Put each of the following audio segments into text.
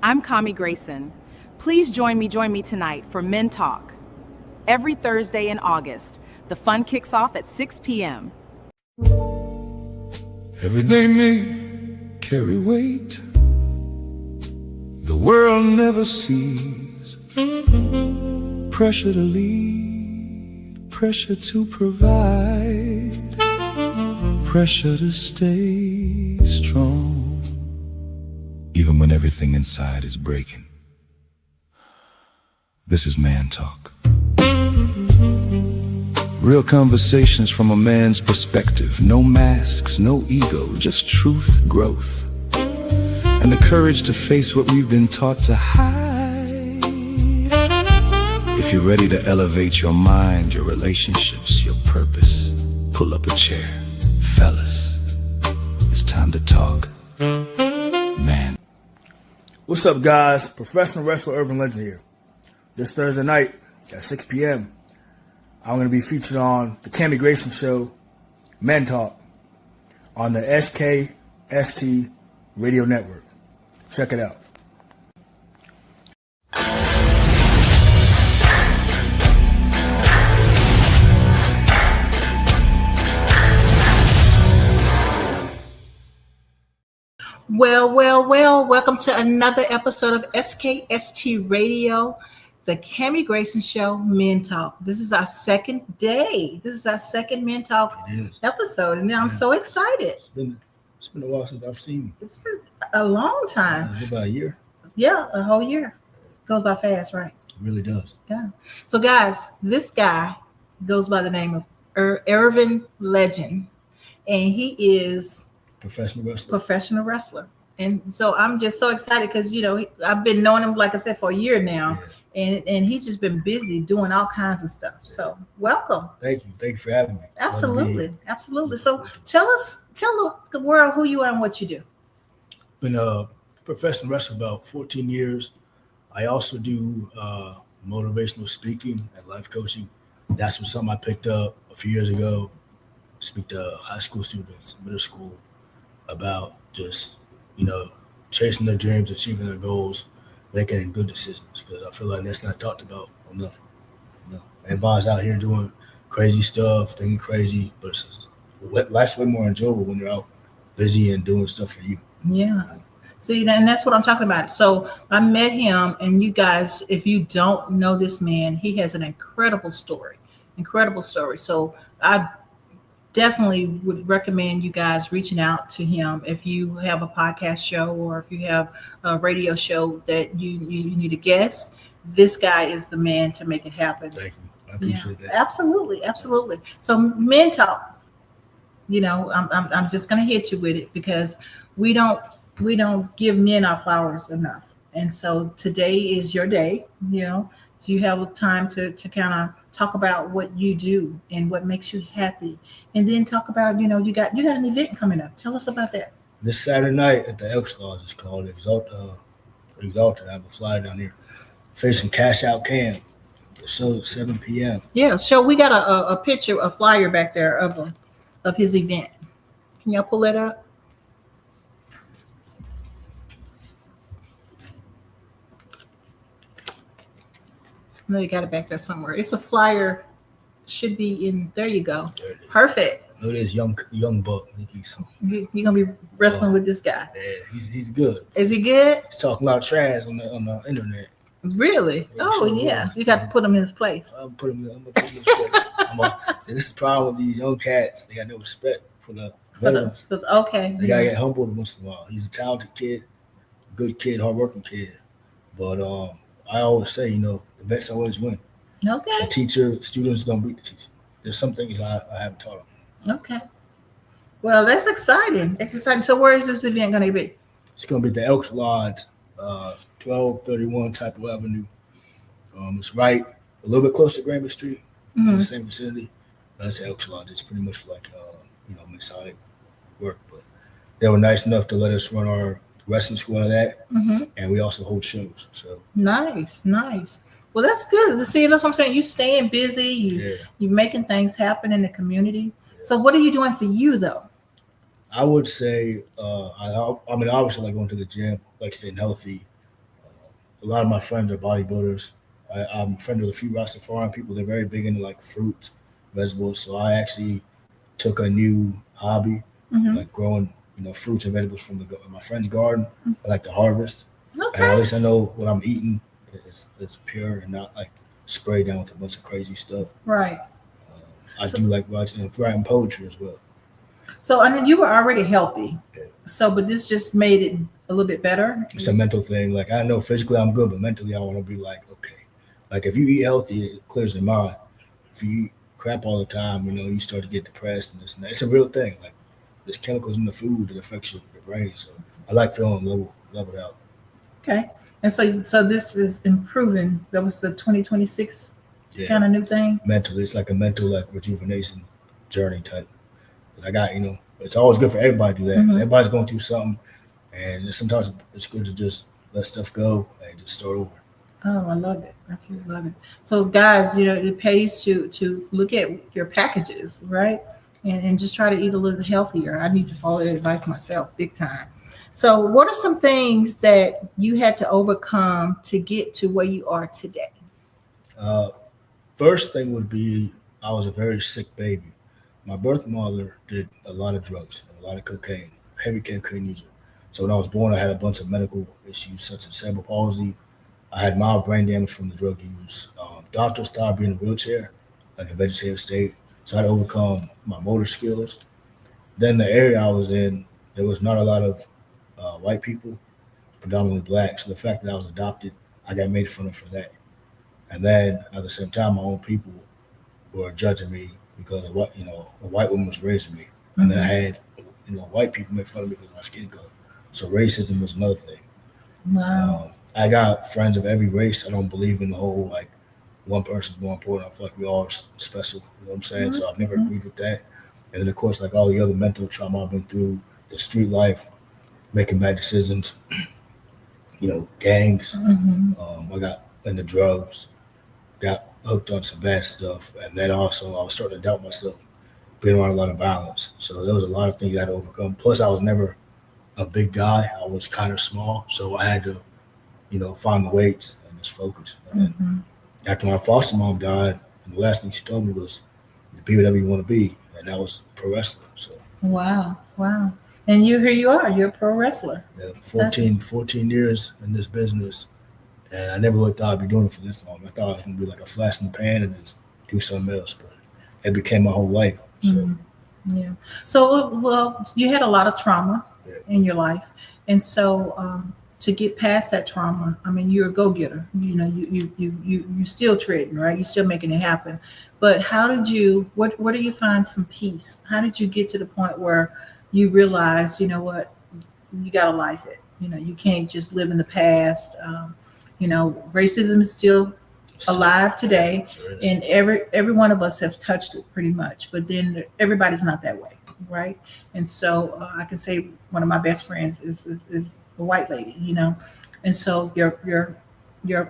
I'm Kami Grayson. Please join me tonight for Men Talk. Every Thursday in August, the fun kicks off at 6 p.m. Everyday me carry weight the world never sees. Pressure to lead, pressure to provide, pressure to stay strong, even when everything inside is breaking. This is Man Talk. Real conversations from a man's perspective. No masks, no ego, just truth, growth, and the courage to face what we've been taught to hide. If you're ready to elevate your mind, your relationships, your purpose, pull up a chair. Fellas, it's time to talk. Man. What's up, guys? Professional wrestler Irvin Legend here. This Thursday night at 6 p.m., I'm going to be featured on the Kami Grayson Show, Men Talk, on the SKST radio network. Check it out. Well, welcome to another episode of SKST Radio, the Kami Grayson Show, Men Talk. This is our second day. This is our second Men Talk episode, and I'm so excited. It's been a while since I've seen you. It's been a long time. About a year. Yeah, a whole year. Goes by fast, right? It really does. Yeah. So, guys, this guy goes by the name of Irvin Legend, and he is professional wrestler. And so I'm just so excited because, I've been knowing him, like I said, for a year now. Yeah. And he's just been busy doing all kinds of stuff. So welcome. Thank you for having me. Absolutely. So tell the world who you are and what you do. Been a professional wrestler about 14 years. I also do motivational speaking and life coaching. That's something I picked up a few years ago. Speak to high school students, middle school, about just, chasing their dreams, achieving their goals, making good decisions, because I feel like that's not talked about enough. Everybody's out here doing crazy stuff, thinking crazy, but life's way more enjoyable when you're out busy and doing stuff for you. Yeah. See, and that's what I'm talking about. So I met him, and you guys, if you don't know this man, he has an incredible story. So I definitely would recommend you guys reaching out to him if you have a podcast show or if you have a radio show that you need a guest. This guy is the man to make it happen. Thank you. I appreciate that. Absolutely. So Men Talk, I'm just gonna hit you with it because we don't give men our flowers enough. And so today is your day, so you have time to kind of talk about what you do and what makes you happy, and then talk about, you got an event coming up. Tell us about that. This Saturday night at the Elks Lodge, it's called Exalted. I have a flyer down here facing Cash Out Cam. The show at 7 p.m. Yeah, so we got a picture, a flyer back there of his event. Can y'all pull that up? No, you got it back there somewhere. It's a flyer. Should be in. There you go. Perfect. No, it is young buck. You're gonna be wrestling with this guy. Yeah, he's good. Is he good? He's talking about trash on the internet. Really? Yeah, yeah. You got to put him in his place. I'm gonna put him in his place. This is the problem with these young cats. They got no respect for the veterans. Okay. They gotta get humbled once in a while. He's a talented kid, good kid, hardworking kid. But I always say, the vets always win. Okay. The teacher, students don't beat the teacher. There's some things I haven't taught them. Okay. Well, that's exciting. So where is this event going to be? It's going to be at the Elks Lodge, 1231 Typo Avenue. It's right a little bit closer to Granby Street, in the same vicinity. That's Elks Lodge. It's pretty much like, Masonic work. But they were nice enough to let us run our wrestling school out of that, and we also hold shows. So nice. Well, that's good. See, that's what I'm saying. You staying busy. You're making things happen in the community. Yeah. So, what are you doing for you, though? I would say, obviously, like going to the gym, like staying healthy, a lot of my friends are bodybuilders. I'm a friend of a few Rastafarian people. They're very big into like fruits, vegetables. So I actually took a new hobby, Hmm. like growing, fruits and vegetables from my friend's garden. I like to harvest, and at Okay. least I know what I'm eating. It's pure and not like sprayed down with a bunch of crazy stuff. Right. I So, do like writing poetry as well. so I mean, you were already healthy. Yeah. So, but this just made it a little bit better. It's a mental thing. Like I know physically I'm good, but mentally I want to be like, okay. Like if you eat healthy, it clears your mind. If you eat crap all the time, you start to get depressed and this and that. It's a real thing. Like there's chemicals in the food that affects your brain. So I like feeling leveled out. Okay. And so this is improving. That was the 2026 Yeah. kind of new thing. Mentally, it's like a mental like rejuvenation journey type. But I got, it's always good for everybody to do that. Mhm. Everybody's going through something, and sometimes it's good to just let stuff go and just start over. Oh, I love it. Absolutely love it. So guys, it pays to look at your packages, right? And just try to eat a little healthier. I need to follow that advice myself, big time. So what are some things that you had to overcome to get to where you are today? Uh, First thing would be I was a very sick baby. My birth mother did a lot of drugs, a lot of cocaine, heavy cocaine user. So when I was born, I had a bunch of medical issues such as cerebral palsy. I had mild brain damage from the drug use. Doctors thought I'd be in a wheelchair, like a vegetative state. So I had to overcome my motor skills. Then the area I was in, there was not a lot of white people, predominantly black. So the fact that I was adopted, I got made fun of for that. And then at the same time, my own people were judging me because of what a white woman was raising me, and then I had white people make fun of me because of my skin color. So racism was another thing. Wow. I got friends of every race. I don't believe in the whole like one person's more important. I feel like we all are special. You know what I'm saying? So I've never agreed with that. And then of course, like all the other mental trauma I've been through, the street life, making bad decisions, gangs. Hmm. I got into drugs, got hooked on some bad stuff, and then also I was starting to doubt myself, being around a lot of violence. So there was a lot of things I had to overcome. Plus, I was never a big guy. I was kind of small, so I had to, find the weights and just focus. And Hmm. after my foster mom died, and the last thing she told me was, "Be whatever you want to be," and that was pro wrestling. So Wow. Wow. And here you are. You're a pro wrestler. 14 years in this business, and I never really thought I'd be doing it for this long. I thought I was gonna be like a flash in the pan and just do something else, but it became my whole life. So Mhm. Yeah. So, well, you had a lot of trauma Yeah. in your life, and so to get past that trauma, I mean, you're a go-getter. You still trading, right? You're still making it happen. But how did you? Where do you find some peace? How did you get to the point where you realized, what, you gotta life it. You can't just live in the past. Racism is still alive today, Sure is. and every one of us have touched it pretty much, but then everybody's not that way, right? And so I can say one of my best friends is a white lady, and so your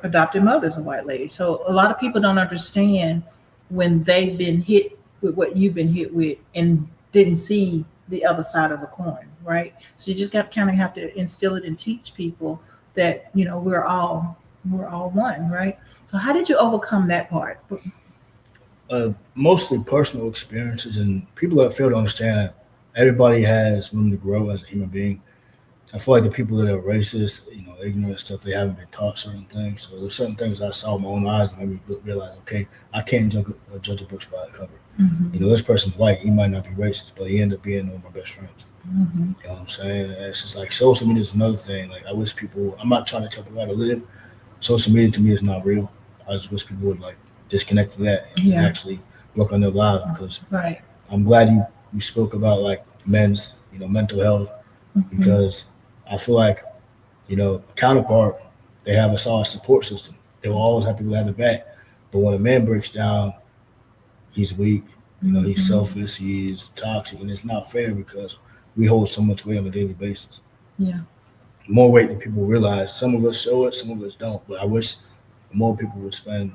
adopted mother's a white lady. So a lot of people don't understand when they've been hit with what you've been hit with and didn't see the other side of the coin, right? So you just kind of have to instill it and teach people that we're all one, right? So how did you overcome that part? Mostly personal experiences, and people that fail to understand that everybody has room to grow as a human being. I feel like the people that are racist, ignorant stuff, they haven't been taught certain things. So there's certain things I saw with my own eyes and made me realize, okay, I can't judge a book by the cover. Mhm. This person's white, he might not be racist, but he ended up being one of my best friends. Mhm. You know what I'm saying? And it's just like social media is another thing. Like I wish people, I'm not trying to tell people how to live. Social media to me is not real. I just wish people would like disconnect from that and Yeah. actually work on their lives, because Right. I'm glad you spoke about like men's, mental health, Mhm. because I feel like, counterpart, they have a solid support system. They will always have people that have their back. But when a man breaks down, he's weak, he's Mhm. selfish, he's toxic, and it's not fair because we hold so much weight on a daily basis. Yeah. More weight than people realize. Some of us show it, some of us don't. But I wish more people would spend,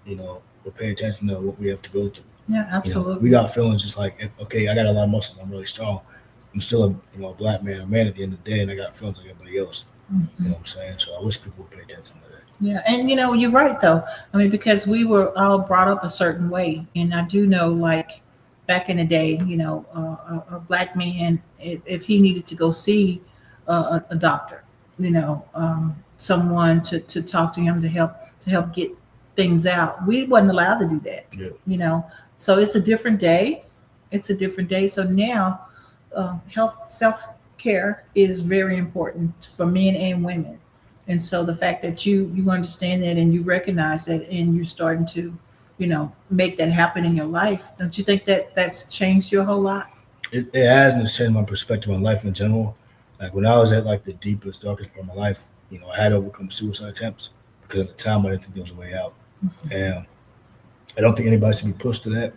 would pay attention to what we have to go through. Yeah. Absolutely. We got feelings just like, okay, I got a lot of muscles, I'm really strong. I'm still a black man, a man at the end of the day, and I got feelings like everybody else. You know what I'm saying? So I wish people would pay attention to that. Yeah, and you're right though. I mean, because we were all brought up a certain way, and I do know, like back in the day, a black man, if he needed to go see a doctor, someone to talk to him to help get things out, we wasn't allowed to do that. Yeah. So it's a different day. It's a different day. So now, health self care is very important for men and women. And so the fact that you understand that and you recognize that and you're starting to, make that happen in your life, don't you think that that's changed your whole lot? It has, and it's changed my perspective on life in general. Like when I was at like the deepest, darkest part of my life, I had overcome suicide attempts because at the time I didn't think there was a way out. And I don't think anybody should be pushed to that,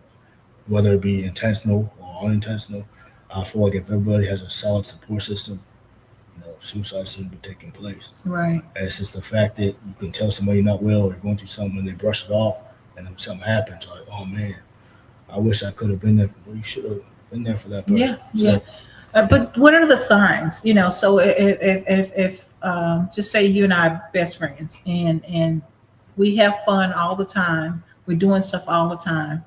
whether it be intentional or unintentional. I feel like if everybody has a solid support system, suicide shouldn't be taking place. Right. And it's just the fact that you can tell somebody you're not well or you're going through something and they brush it off, and then something happens, like, oh man, I wish I could have been there. Well, you should have been there for that person. Yeah, yeah. But what are the signs? So if just say you and I are best friends and we have fun all the time, we're doing stuff all the time.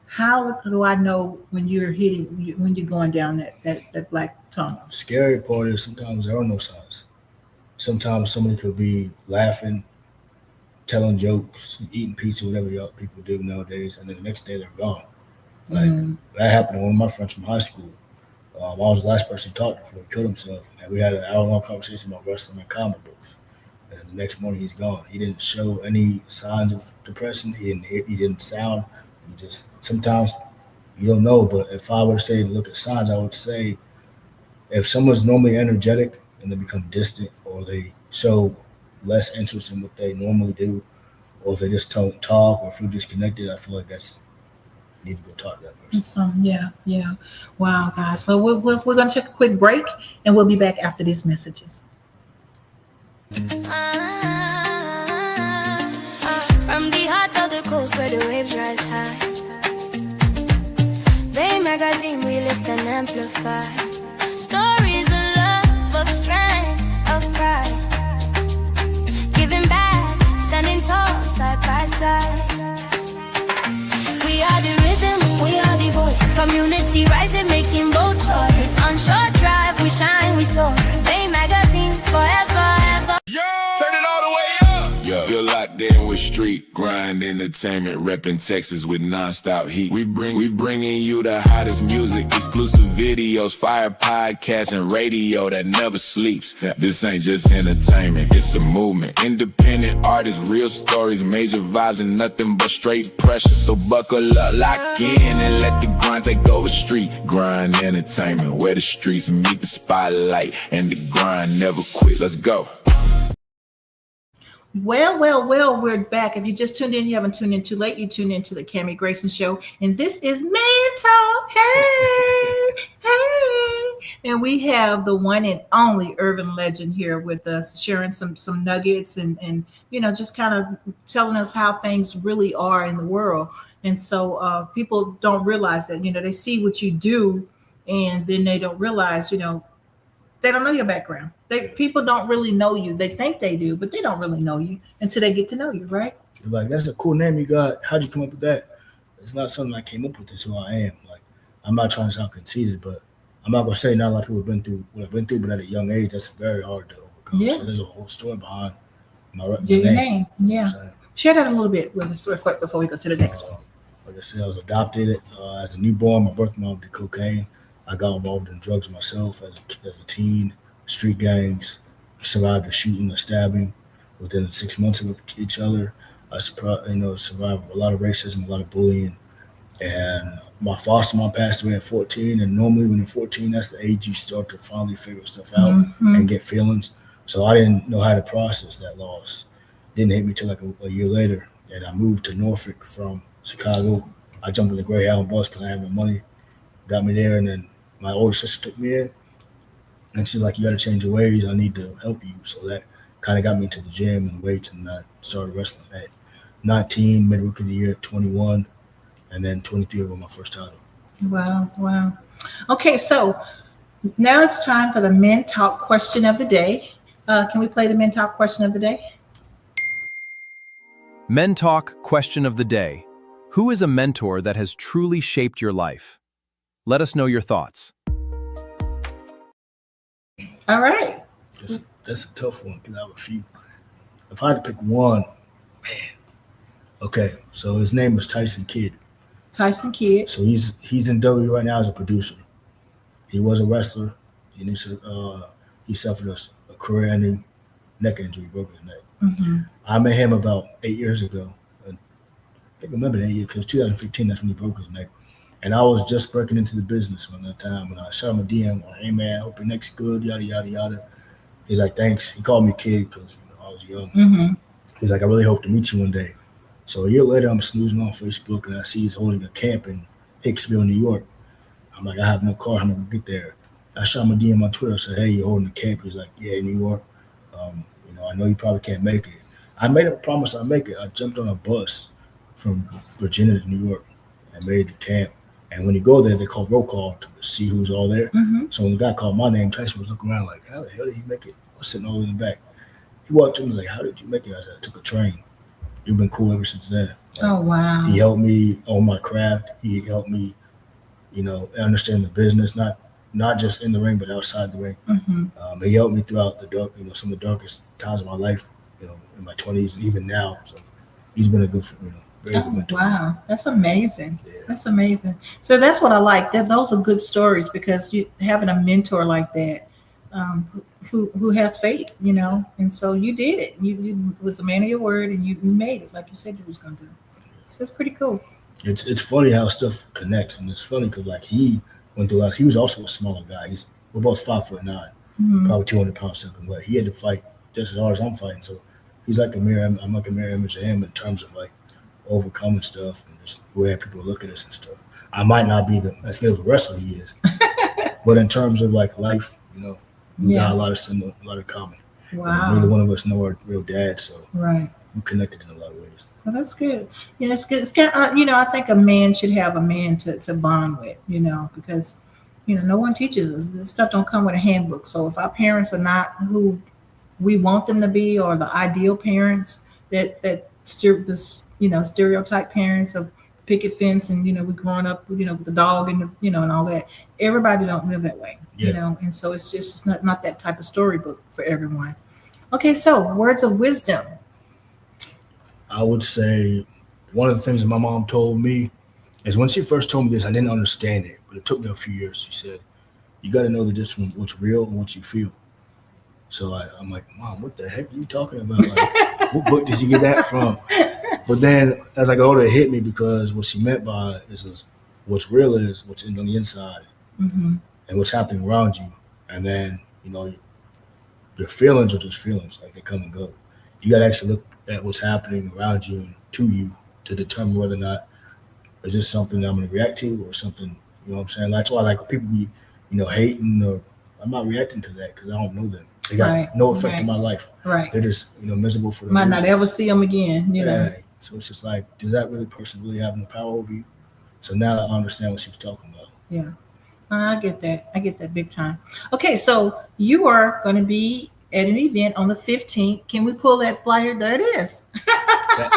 How do I know when you're going down that black tunnel? Scary part is sometimes there are no signs. Sometimes somebody could be laughing, telling jokes, eating pizza, whatever y'all people do nowadays, and then the next day they're gone. Like that happened to one of my friends from high school. I was the last person he talked to before he killed himself, and we had an hour-long conversation about wrestling and comic books. And the next morning he's gone. He didn't show any signs of depression. He didn't sound. He just sometimes you don't know. But if I were to say look at signs, I would say if someone's normally energetic and they become distant, or they show less interest in what they normally do, or if they just don't talk or feel disconnected, I feel like that's need to go talk to that person. Yeah. Wow, guys. So we're going to take a quick break, and we'll be back after these messages. From the heart of the coast where the waves rise high, Bay magazine we lift and amplify stories of love, of strength, of pride, giving back, standing tall side by side. We are the rhythm, we are the voice, community rising, making bold choice. On short drive we shine, we soar, Bay magazine forever, ever. Turn it all the way up. Yo, you're locked in with street grind entertainment, repping Texas with non-stop heat. We bringing you the hottest music, exclusive videos, fire podcasts, and radio that never sleeps. This ain't just entertainment, it's a movement. Independent artists, real stories, major vibes, and nothing but straight pressure. So buckle up, lock in, and let the grind take over. Street grind entertainment, where the streets meet the spotlight, and the grind never quits. Let's go. Well, we're back. If you just tuned in, you haven't tuned in too late. You tuned into the Kami Grayson Show, and this is Man Talk. Hey, and we have the one and only Irvin Legend here with us, sharing some nuggets and just kind of telling us how things really are in the world. And so people don't realize that, they see what you do, and then they don't realize, they don't know your background. People don't really know you. They think they do, but they don't really know you until they get to know you, right? Like, that's a cool name you got. How'd you come up with that? It's not something I came up with. It's who I am. Like, I'm not trying to sound conceited, but I'm not gonna say not a lot of people have been through what I've been through, but at a young age, that's very hard to overcome. Yeah. So there's a whole story behind my name. Yeah. Share that a little bit with us real quick before we go to the next one. Like I said, I was adopted as a newborn. My birth mom did cocaine. I got involved in drugs myself as a teen, street gangs, survived a shooting, a stabbing within 6 months of each other. I survived a lot of racism, a lot of bullying. And my foster mom passed away at 14. And normally when you're 14, that's the age you start to finally figure stuff out and get feelings. So I didn't know how to process that loss. Didn't hit me till like a year later. And I moved to Norfolk from Chicago. I jumped on the Greyhound bus because I had no money. Got me there, and then my older sister took me in. And she's like, you got to change your ways. I need to help you. So that kind of got me into the gym and weights, and I started wrestling at 19, mid-rookie of the year at 21, and then 23 with my first title. Wow. Okay, so now it's time for the Men Talk question of the day. Can we play the Men Talk question of the day? Men Talk question of the day. Who is a mentor that has truly shaped your life? Let us know your thoughts. All right. That's a tough one because I have a few. If I had to pick one, man. Okay, so his name is Tyson Kidd. Tyson Kidd. So he's in W right now as a producer. He was a wrestler. He suffered a career-ending neck injury, broke his neck. Mm-hmm. I met him about 8 years ago. And I think I remember that year because 2015, that's when he broke his neck. And I was just breaking into the business around that time. And I shot him a DM, like, hey, man, hope your neck's good, yada, yada, yada. He's like, thanks. He called me kid because I was young. Mm-hmm. He's like, I really hope to meet you one day. So a year later, I'm snoozing on Facebook, and I see he's holding a camp in Hicksville, New York. I'm like, I have no car. How am I going to get there? I shot him a DM on Twitter. I said, hey, you're holding a camp? He's like, yeah, New York. I know you probably can't make it. I made him a promise I'd make it. I jumped on a bus from Virginia to New York and made the camp. And when you go there, they call roll call to see who's all there. Mm-hmm. So when the guy called my name, Tyson was looking around like, how the hell did he make it? I was sitting all in the back. He walked in and was like, how did you make it? I said, I took a train. You've been cool ever since then. Like, Oh, wow. he helped me own my craft. He helped me, understand the business, not just in the ring, but outside the ring. Mm-hmm. He helped me throughout the dark, some of the darkest times of my life, in my 20s and even now. So he's been a good, very good mentor. Wow, that's amazing. Yeah. That's amazing. So that's what I like. Those are good stories because you having a mentor like that, who has faith, and so you did it. You was a man of your word, and you made it like you said you was going to do. So that's pretty cool. It's funny how stuff connects, and it's funny because he went through a lot. He was also a smaller guy. We're both 5'9", Mm-hmm. probably 200 pounds soaking wet. He had to fight just as hard as I'm fighting. So he's like a mirror. I'm like a mirror image of him in terms of like overcoming stuff and just the way people look at us and stuff. I might not be as good of a wrestler he is, but in terms of like life, we got a lot of common. Wow. Neither one of us know our real dad, so Right. we're connected in a lot of ways. So that's good. Yeah, it's good. It's kind of, I think a man should have a man to bond with, because, no one teaches us. This stuff don't come with a handbook. So if our parents are not who we want them to be, or the ideal parents stereotype parents of picket fence and, we growing up, with the dog and, and all that. Everybody don't live that way, and so it's just not that type of storybook for everyone. Okay, so words of wisdom. I would say one of the things that my mom told me is when she first told me this, I didn't understand it, but it took me a few years. She said, you got to know the difference between what's real and what you feel. So I'm like, Mom, what the heck are you talking about? Like, what book did you get that from? But then as I got older, it hit me because what she meant by it is what's real is what's on the inside, Mm-hmm. and what's happening around you. And then, your feelings are just feelings, like they come and go. You got to actually look at what's happening around you and to you to determine whether or not is this something that I'm going to react to or something, you know what I'm saying? That's why like people be, hating, or I'm not reacting to that because I don't know them. They got no effect in my life. Right. They're just, miserable for the Might not ever see them again, Yeah. So it's just like, does that person really have no power over you? So now I understand what she was talking about. Yeah. I get that. I get that big time. Okay, so you are going to be at an event on the 15th. Can we pull that flyer? There it is.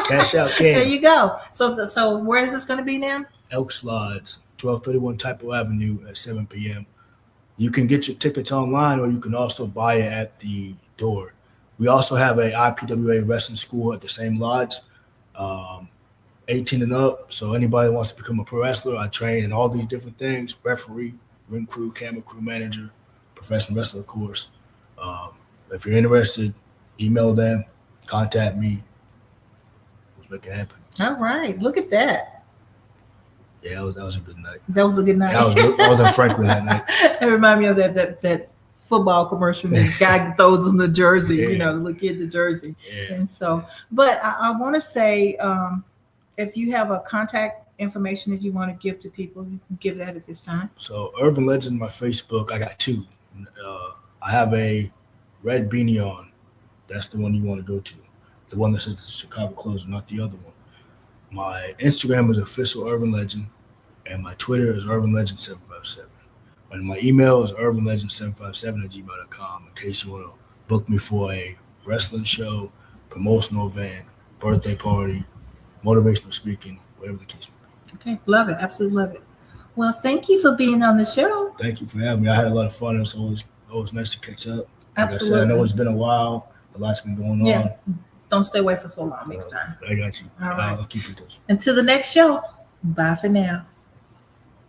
Cash out, There you go. So where is this going to be now? Elks Lodge, 1231 Typo Avenue at 7 p.m. You can get your tickets online, or you can also buy it at the door. We also have a IPWA wrestling school at the same lodge, 18 and up. So anybody that wants to become a pro wrestler, I train in all these different things: referee, ring crew, camera crew manager, professional wrestler, of course. If you're interested, email them, contact me. Let's make it happen. All right. Look at that. Yeah, that was a good night. That was a good night. I was in Franklin that night. It reminded me of that football commercial. The guy throws them the jersey, the little kid the jersey. Yeah. And so, but I want to say, if you have a contact information that you want to give to people, you can give that at this time. So Irvin Legend, my Facebook, I got two. I have a red beanie on. That's the one you want to go to. The one that says the Chicago closer, not the other one. My Instagram is official Irvin Legend, and my Twitter is Irvin Legend 757. And my email is irvinlegend757@gmail.com in case you want to book me for a wrestling show, promotional event, birthday party, motivational speaking, whatever the case may be. Okay, love it. Absolutely love it. Well, thank you for being on the show. Thank you for having me. I had a lot of fun. It's always nice to catch up. Like Absolutely. I said, I know it's been a while. A lot's been going on. Yeah. Don't stay away for so long next time. I got you. All right. I'll keep you touch. Until the next show. Bye for now.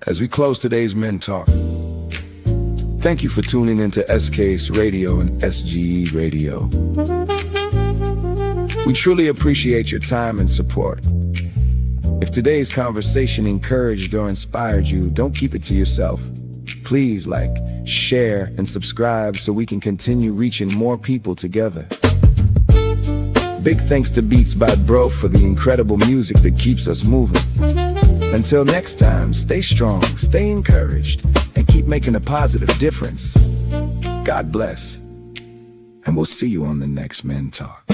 As we close today's Men Talk, thank you for tuning into SKST Radio and SGE Radio. We truly appreciate your time and support. If today's conversation encouraged or inspired you, don't keep it to yourself. Please like, share, and subscribe so we can continue reaching more people together. Big thanks to Beats by Bro for the incredible music that keeps us moving. Until next time, stay strong, stay encouraged, and keep making a positive difference. God bless. And we'll see you on the next Men Talk.